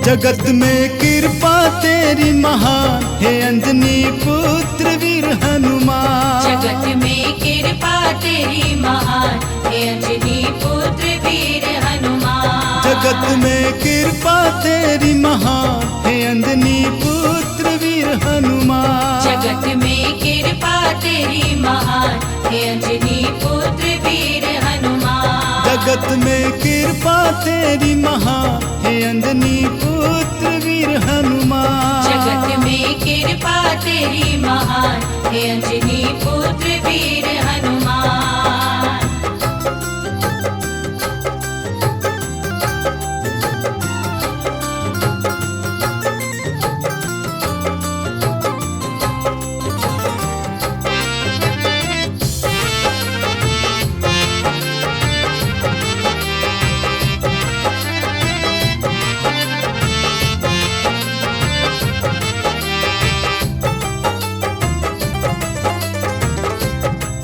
जगत में कृपा तेरी महान हे अंजनी पुत्र वीर हनुमान। जगत में कृपा तेरी महान हे अंजनी पुत्र वीर हनुमान। जगत में कृपा तेरी महान हे अंजनी पुत्र वीर हनुमान। जगत में कृपा तेरी महान हे अंजनी पुत्र वीर हनुमान। जगत में कृपा तेरी महान हे अंजनी पुत्र वीर हनुमान। जगत में कृपा तेरी महान हे अंजनी पुत्र वीर हनुमान।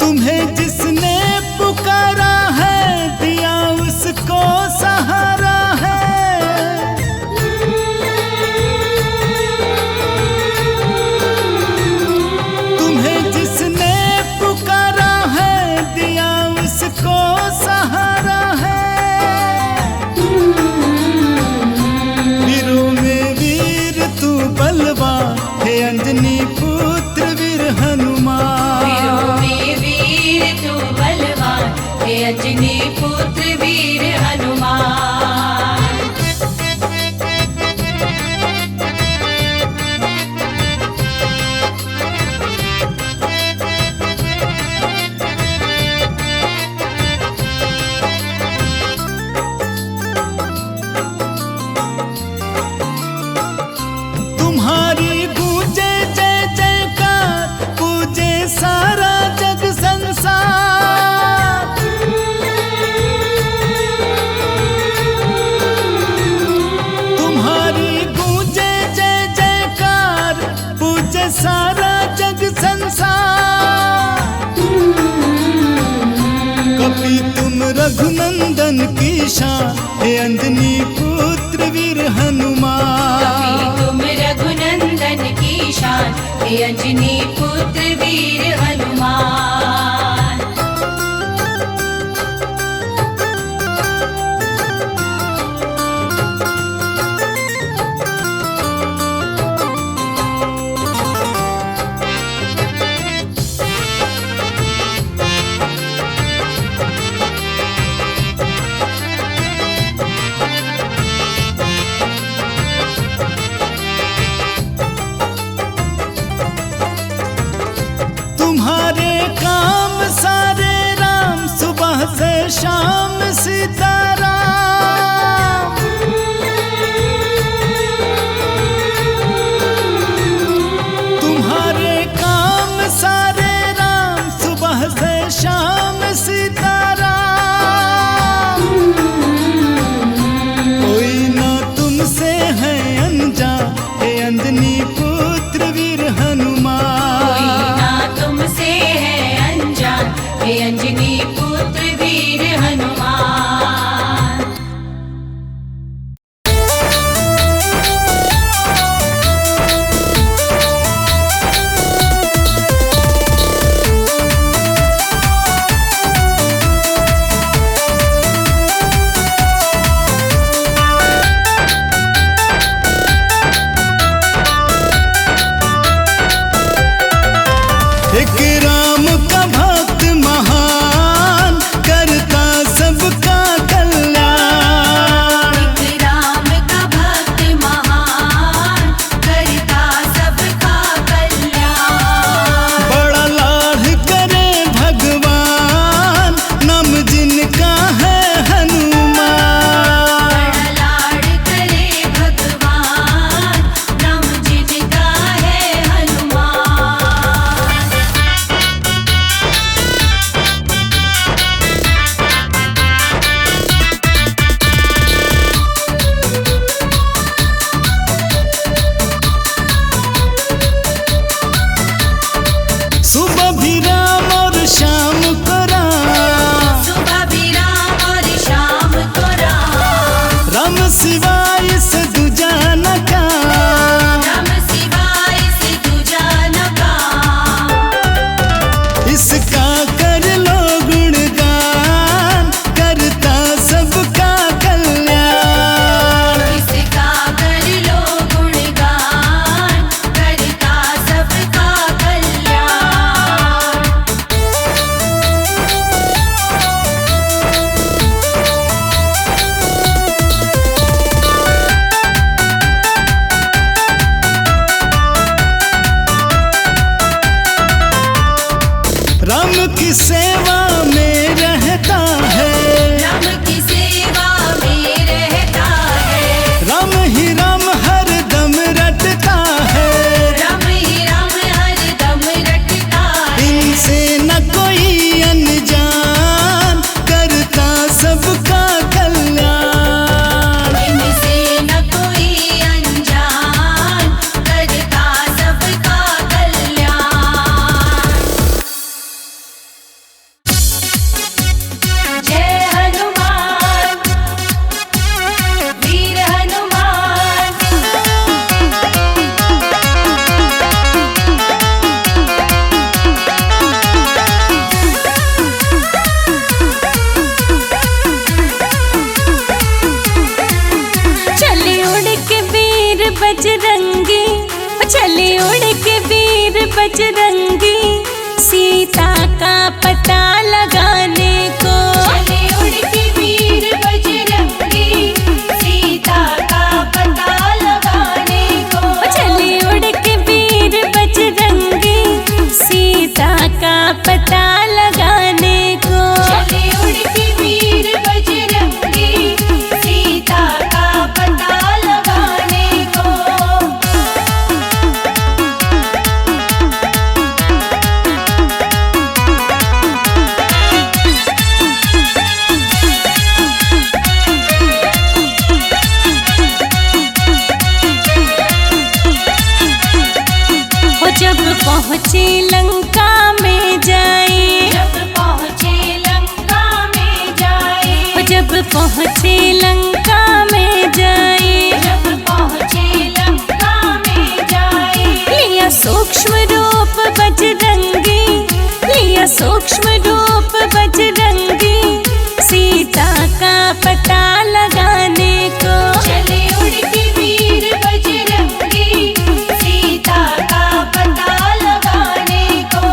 तुम्हें जिसने पुकारा है दिया उसको सहारा है। तुम्हें जिसने पुकारा है दिया उसको सहारा है। वीरों में वीर तू बलवान हे अंजनी पुत्र वीर हनुमान। वीरों में वीर तू बलवान हे अंजनी पुत्र वीर हनुमान। तुम्हारी गूंजे जय जयकार पूजे सारा जग संसार। तुम्हारी गूंजे जय जयकार पूजे सारा जग संसार। कपि तुम रघुनंदन की शान हे अंजनी पुत्र वीर हनुमान। कभी तुम रघुनंदन की शान हे अंजनी पुत्र वीर हनुमान। तुम्हारे काम बजरंगी सीता का पता लगाने को। चले उड़ के वीर बजरंगी सीता का पता लगाने को। चले उड़ के वीर बजरंगी सीता का पता लगाने को। चले उड़ के वीर बजरंगी सीता का पता लगाने को। जब पहुँचे लंका में जाए, जब पहुँचे लंका में जाए, जब पहुँचे लंका में जाए, जब पहुँचे लंका में जाए। लिया सूक्ष्म रूप बजरंगी, लिया सूक्ष्म रूप बजरंगी सीता का पता लगाने को। चले उड़ के वीर बजरंगी सीता का पता लगाने को।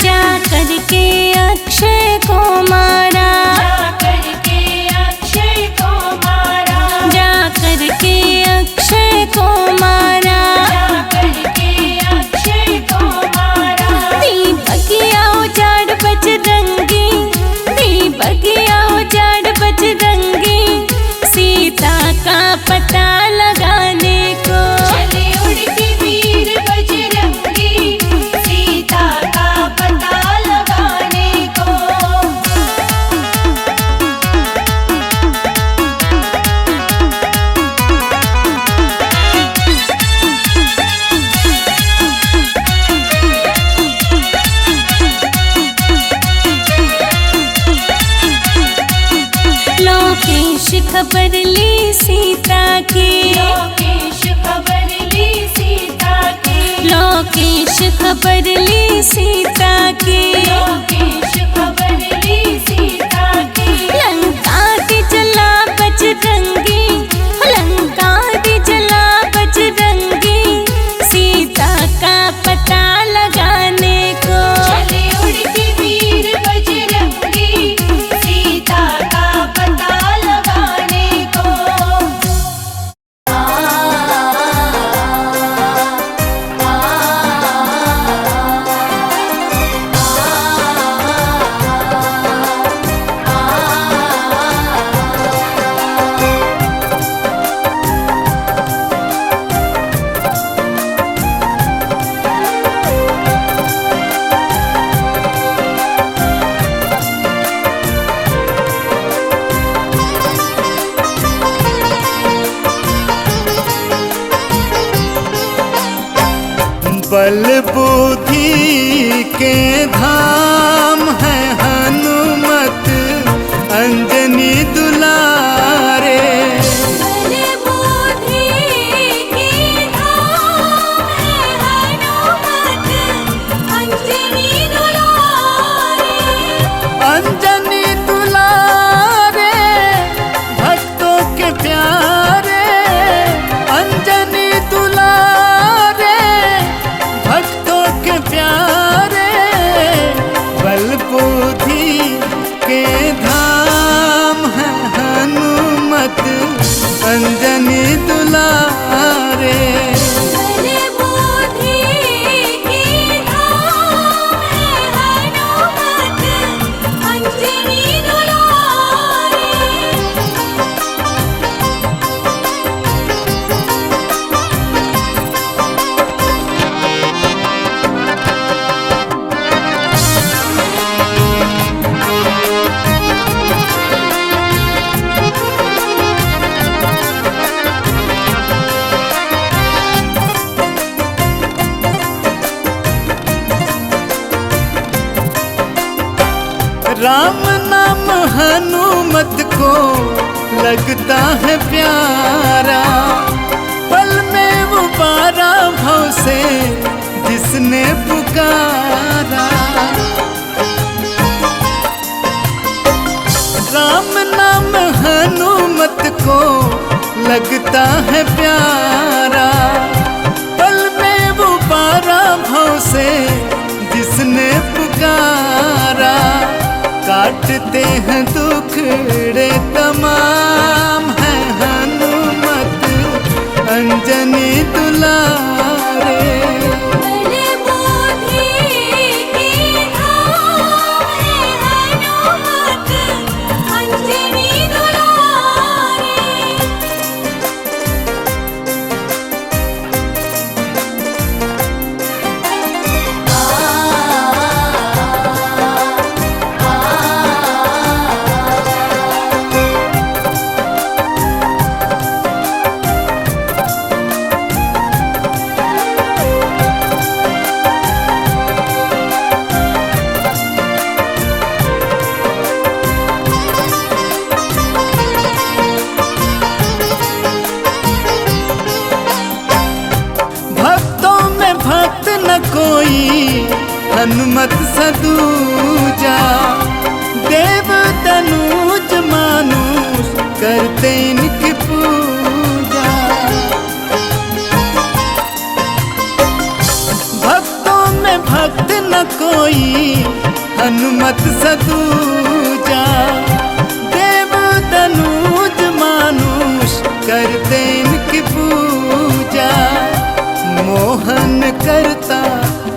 जा करके अक्षय को मारा, जा करके अक्षय को मारा, जा करके अक्षय को मारा। जा करके अक्षय को मारा। दीपकिया उजाड़ बजरंगी, दीपकिया उजाड़ बजरंगी सीता का पता लगाने को। चले उड़ के वीर बजरंगी सीता का पता लगाने को। लोकेश खबर ली सीता की, लोकेश खबर ली सीता की। लोकेश खबर ली सीता की। लोकेश खबर ली सीता की। लंका दी जला बजरंगी, लंका दी जला बजरंगी सीता का पता लगाने को। चले उड़ के वीर बजरंगी सीता का पता लगाने को। बल बुद्धि के धाम है हनुमत अंजनी दुलारे। बल बुद्धि के धाम है हनुमत अंजनी दुलारे। अंजनी दुलारे भक्तों के प्यारे, अंजनी दुलारे भक्तों के प्यारे। बल बुद्धि के धाम है हनुमत अंजनी दुलारे। बल बुद्धि के धाम है हनुमत अंजनी दुलारे। राम नाम हनुमत को लगता है प्यारा, पल में वो 12 भव से जिसने पुकारा। हैं दुखड़े तमाम है हनुमत अंजनी दुलारे। कोई हनुमत सदूजा देव तनुज मानुष करते इनकी पूजा। भक्तों में भक्त न कोई हनुमत सदूजा देव तनुज मानुष करते इनकी पूजा। मोहन करता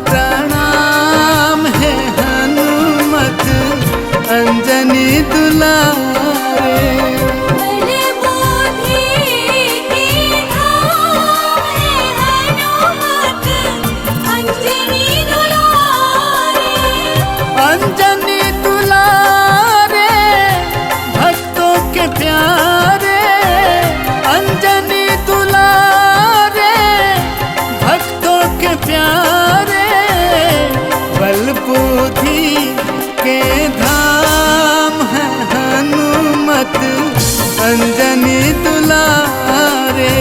प्रणाम है हनुमत अंजनी दुलारे। अंजनी दुलारे भक्तों के प्यारे। अंजनी दुलारे भक्तों के प्यारे। बल बुद्धि के धाम है हनुमत अंजनी दुलारे।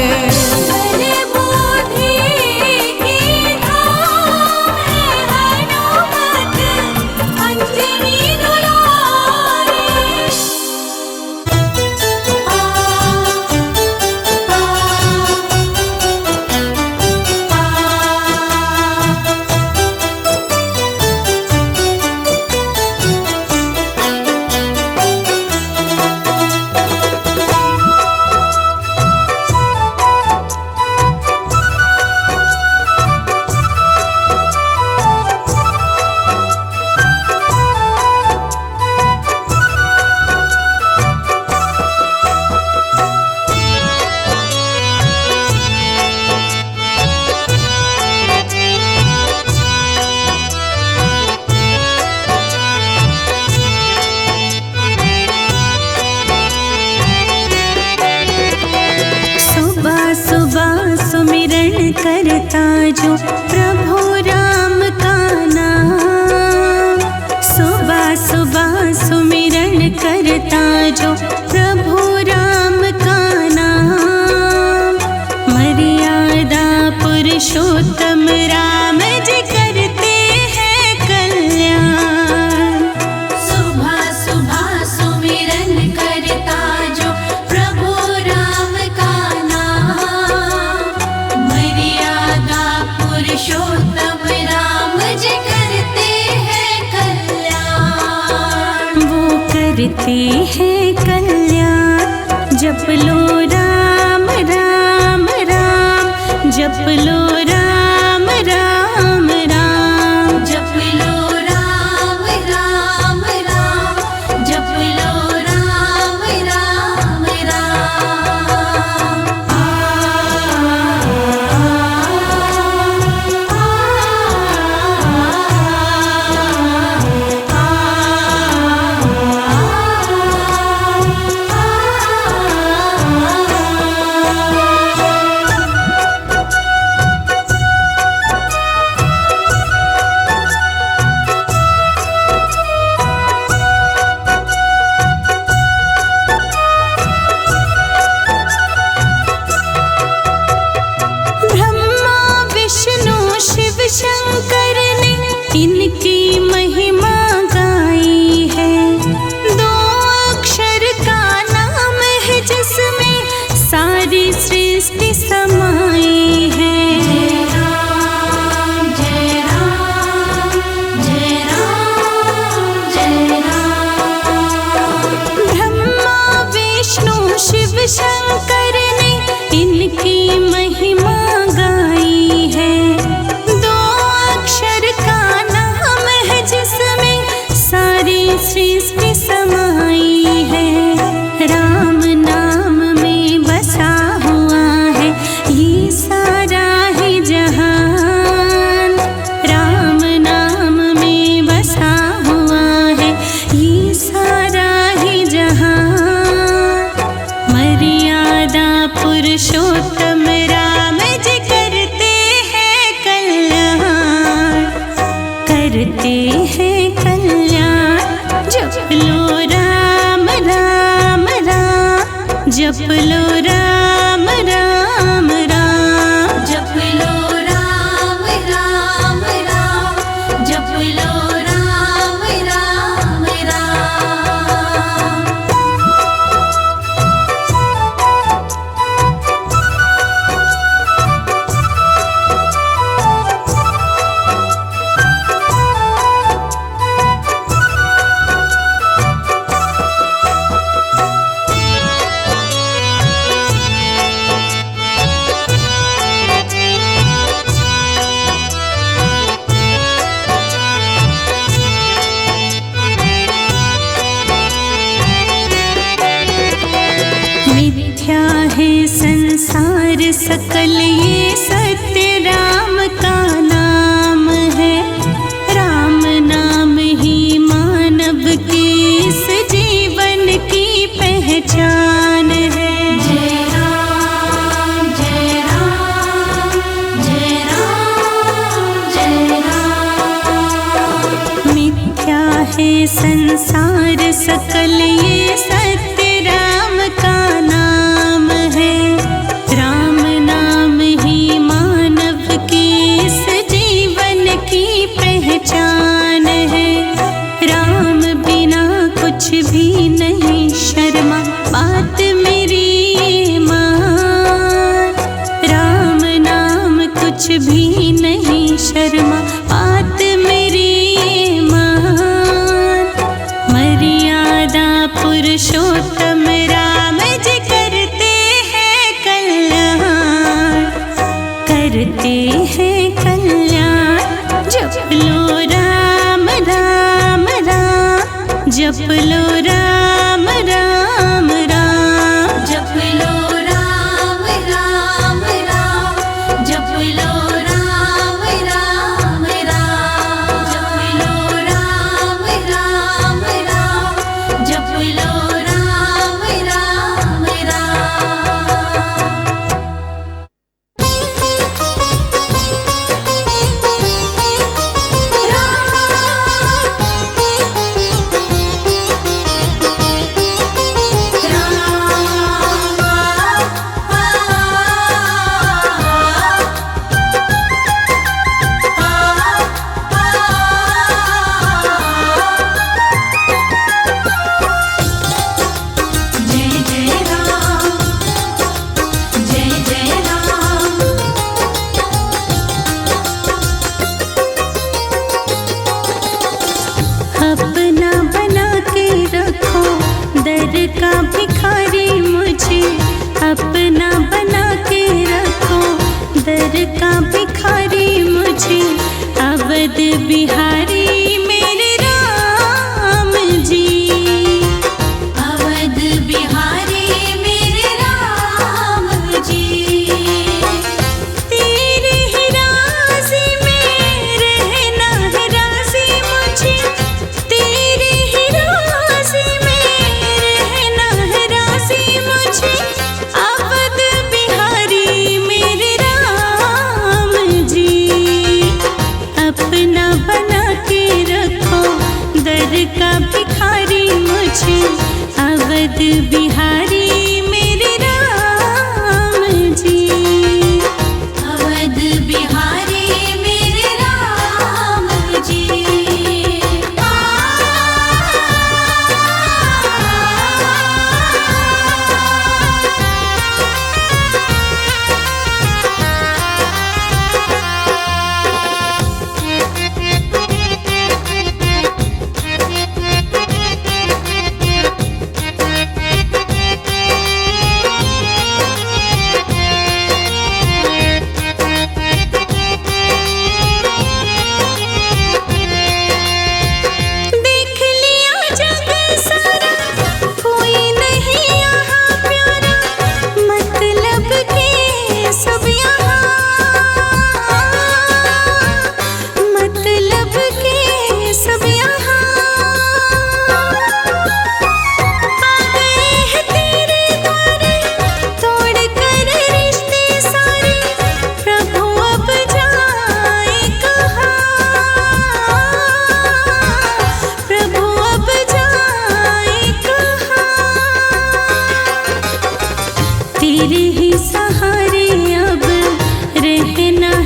करता जो प्रभु राम का नाम। सुबह सुबह सुमिरन करता जो प्रभु राम का नाम। मर्यादा पुरुषोत्तम राम जी करते हैं कल्याण। सुबह सुबह सुमिरन करता जो प्रभु राम का नाम। मर्यादा पुरुषोत्तम राम जी करते हैं कल्याण। वो करते हैं कल्याण। जप लो राम राम राम। जप लो राम राम राम। जप लो राम राम राम। जप लो राम राम राम। शंकर ने इनकी महिमा गाई है। दो अक्षर का नाम है जिसमें सारी सृष्टि समाई है। जय राम जय राम जय राम जय राम। जप लो राम राम राम, जप लो राम राम राम, जप लो राम राम राम। मिथ्या है संसार सकल ये सत्य राम का नाम है, राम नाम ही मानव के इस जीवन की पहचान है। जय राम जय राम, जय राम जय राम। मिथ्या है संसार सकल ये सत्य राम का नाम है, राम नाम ही मानव की इस जीवन की पहचान है। राम बिना कुछ भी नहीं शर्मा बात मेरी ये मान, राम नाम कुछ भी नहीं शर्मा बात मेरी ये मान। मर्यादा पुरुषोत्तम राम जी करते हैं कल्याण, करते हैं कल्याण। जप लो राम राम राम, जप लो राम राम राम, जप लो राम राम राम, जप लो राम राम राम, जप लो राम राम राम, जप लो राम राम जय जय राम, जय जय राम। अपना बना के रखो दर का भिखारी मुझे, अपना बना के रखो दर का भिखारी मुझे। अवध बिहारी मेरे राम जी, अवध बिहारी मेरे राम जी, तेरे ही राज़ी में रहना है राज़ी मुझे, तेरे ही राज़ी में रहना है राज़ी मुझे। अवध बिहारी मेरे राम जी, अपना बना के रखो दर का भिखारी मुझे। अवध बिहारी मेरे राम जी, अवध बिहारी मेरे राम जी।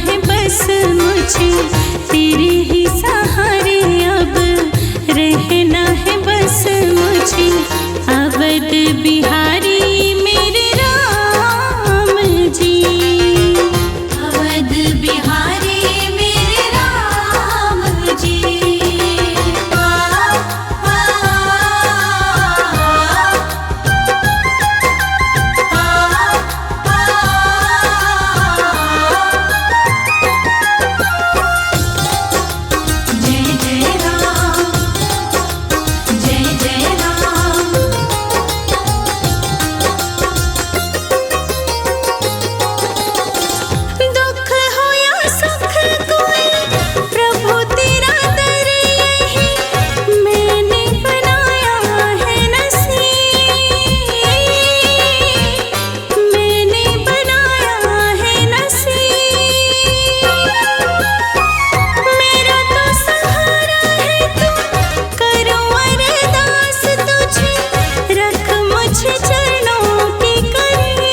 है बस मुझे तेरे ही सहारे, अब रहना है बस मुझे अवध बिहारी मेरे राम जी। अवध बिहारी मेरे राम जी। जय जय राम, जय जय राम। दुख हो या सुख कोई प्रभु तेरा दर यही मैंने बनाया है नसीब, मैंने बनाया है नसीब। मेरा तो सहारा है तू, करूं अरदास तुझे, रख मुझे चरणों के करीब,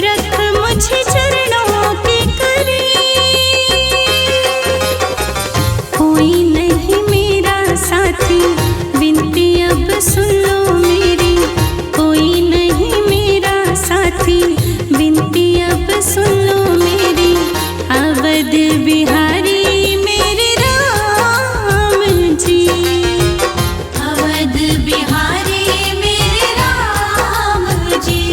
रख मुझे चरणों के करीब। कोई नहीं मेरा साथी, विनती अब सुन लो मेरी, कोई नहीं मेरा साथी, विनती अब सुन लो मेरी अवध बिहारी मेरे राम जी। अवध बिहारी मेरे राम जी।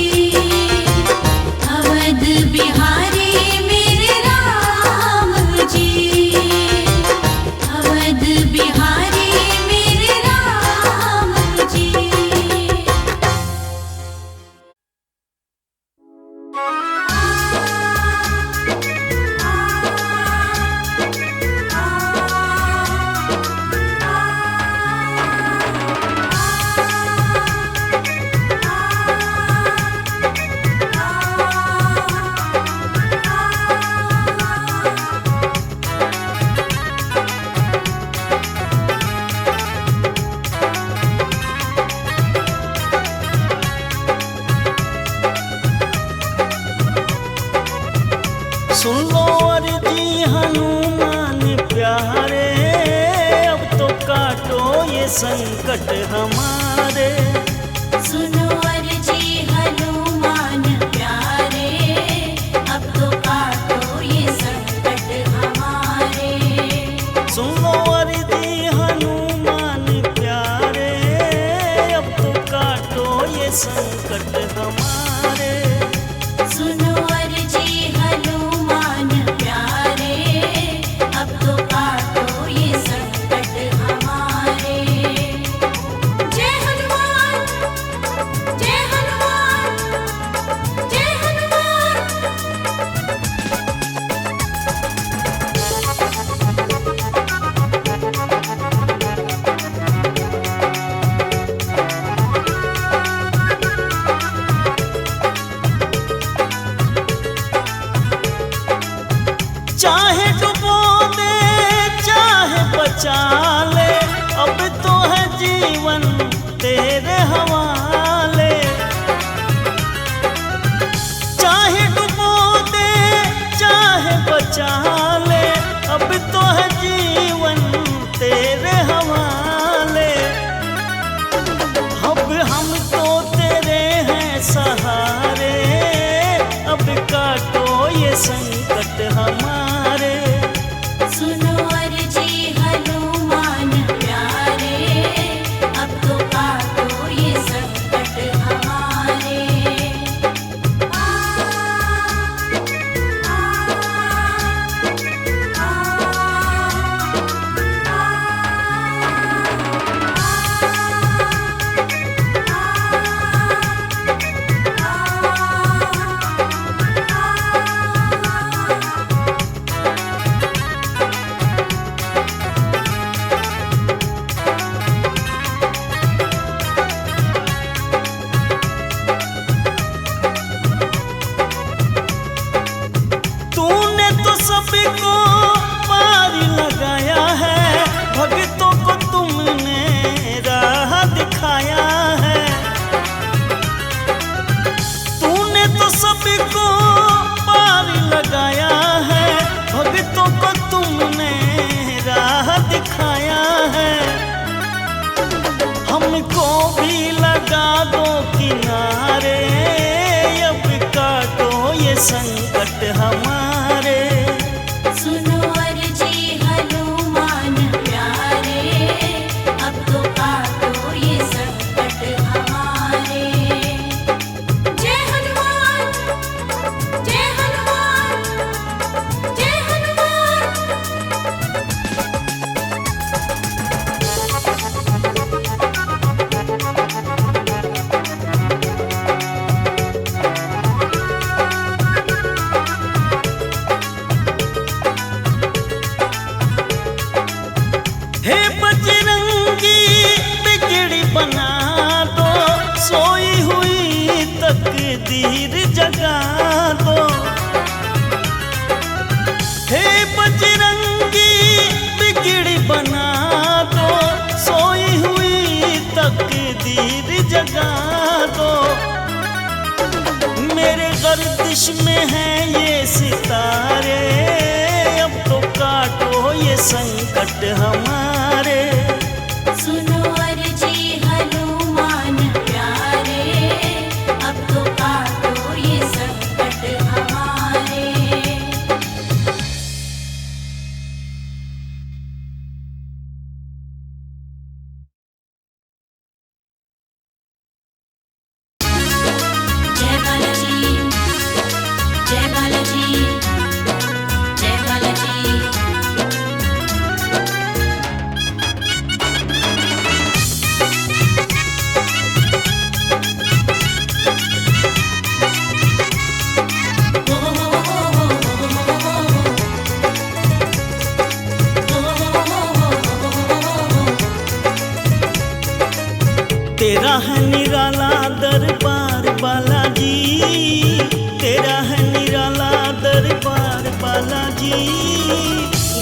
अवध बिहारी मेरे राम जी। अवध बिहारी मेरे राम जी। सुन लो अर्जी हनुमान प्यारे, अब तो काटो ये संकट हमारे। सुनो अर्जी हनुमान प्यारे, अब तो काटो ये संकट हमारे। सुन लो अर्जी हनुमान प्यारे, अब तो काटो ये संकट हमारे। सुनो अर्जी हनुमान प्यारे, अब तो काटो ये संकट हमारे। जय हनुमान, जय हनुमान, जय हनुमान। चाहे डुबो दे चाहे बचा ले, अब तो है जीवन तेरे हवाले। चाहे डुबो दे चाहे बचा ले, अब तो है जीवन तेरे हवाले। अब हम तो तेरे हैं सहारे, अब काटो ये संकट हमारे। सुनो अर्जी हनुमान प्यारे, अब तो काटो ये संकट हमारे। सबको पारी लगाया है, भक्तों को तुमने राह दिखाया है। तूने तो सबको संकट हमारे। सुनो अर्जी हनुमान प्यारे, अब तो काटो ये संकट हमारे। जय हनुमान, जय हनुमान, जय हनुमान। हे बजरंगी बिगड़ी बना दो, सोई हुई तकदीर जगा दो। हे बजरंगी बिगड़ी बना दो, सोई हुई तकदीर जगा दो। मेरे गर्दिश में है ये सितारे, अब तो काटो ये संकट हमारे। सुनो अर्जी हनुमान प्यारे, अब तो काटो ये संकट हमारे। जय बालाजी, जय बालाजी, जय बालाजी। तेरा है निराला दरबार बालाजी, तेरा है निराला दरबार बालाजी।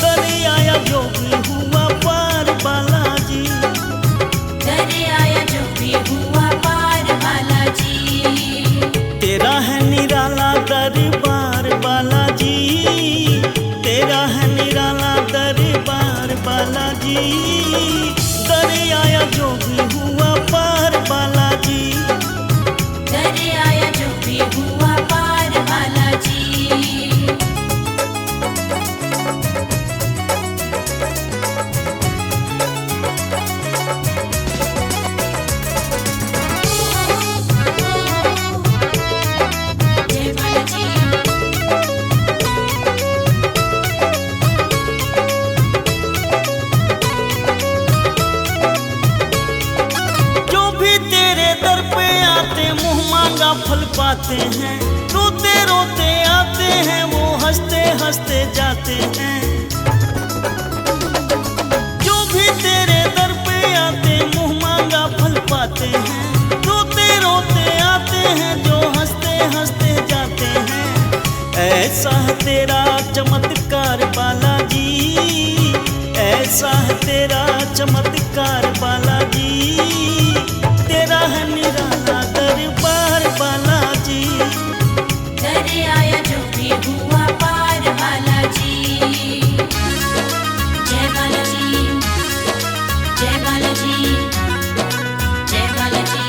दरिया जो भी हुआ पार बालाजी, दरिया जो भी हुआ पार बालाजी। तेरा है निराला दरबार बालाजी, तेरा है निराला दरबार बालाजी। दरिया जो भी हुआ पार बालाजी, दरिया जो भी हुआ पार बालाजी। जय बालाजी, जो भी तेरे दर पे आते मुंह मांगा फल पाते हैं। रोते रोते आते हैं वो हंसते हंसते जाते हैं। जो भी तेरे दर पे आते मुंह मांगा फल पाते हैं। रोते रोते आते हैं जो हंसते हंसते जाते हैं। ऐसा है तेरा चमत्कार बालाजी, ऐसा है तेरा चमत्कार बालाजी। तेरा है निराला दरबार बालाजी, दरिया जो भी हुआ पार बालाजी। जय बालाजी, जय बालाजी, जय बालाजी।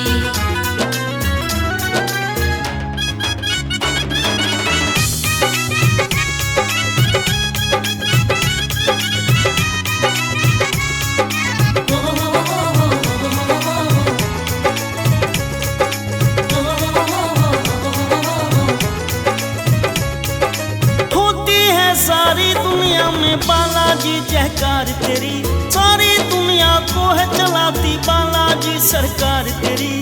सारी दुनिया में बालाजी जयकार तेरी, सारी दुनिया को है चलाती बालाजी सरकार तेरी।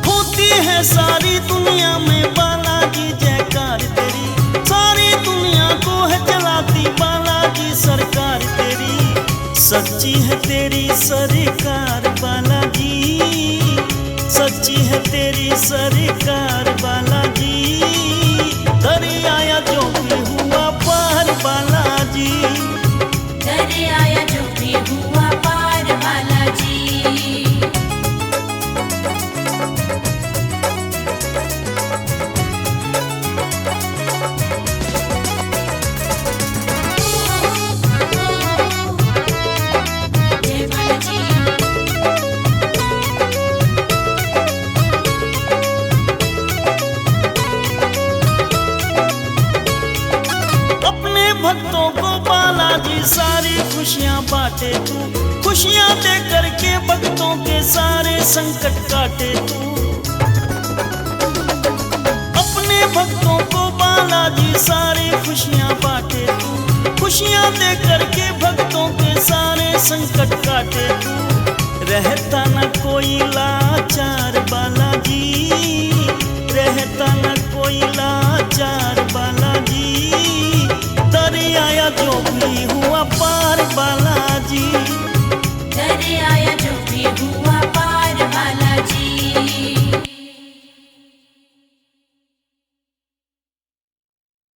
होती है सारी दुनिया में बालाजी जयकार तेरी, सारी दुनिया को है चलाती बालाजी सरकार तेरी। सच्ची है तेरी सरकार बालाजी, सच्ची है तेरी सरकार बालाजी। दरिया जो भी हुआ पार बालाजी, दरिया जो भी हुआ पार बालाजी। जय बालाजी, भक्तों को बालाजी सारी खुशियाँ बांटे तू, खुशियाँ दे करके भक्तों के सारे संकट काटे तू। अपने भक्तों को बालाजी सारी खुशियाँ बांटे तू, खुशियाँ दे करके भक्तों के सारे संकट काटे तू। रहता न कोई लाचार बालाजी, रहता न कोई लाचार बालाजी, दरिया जो भी हुआ पार बालाजी।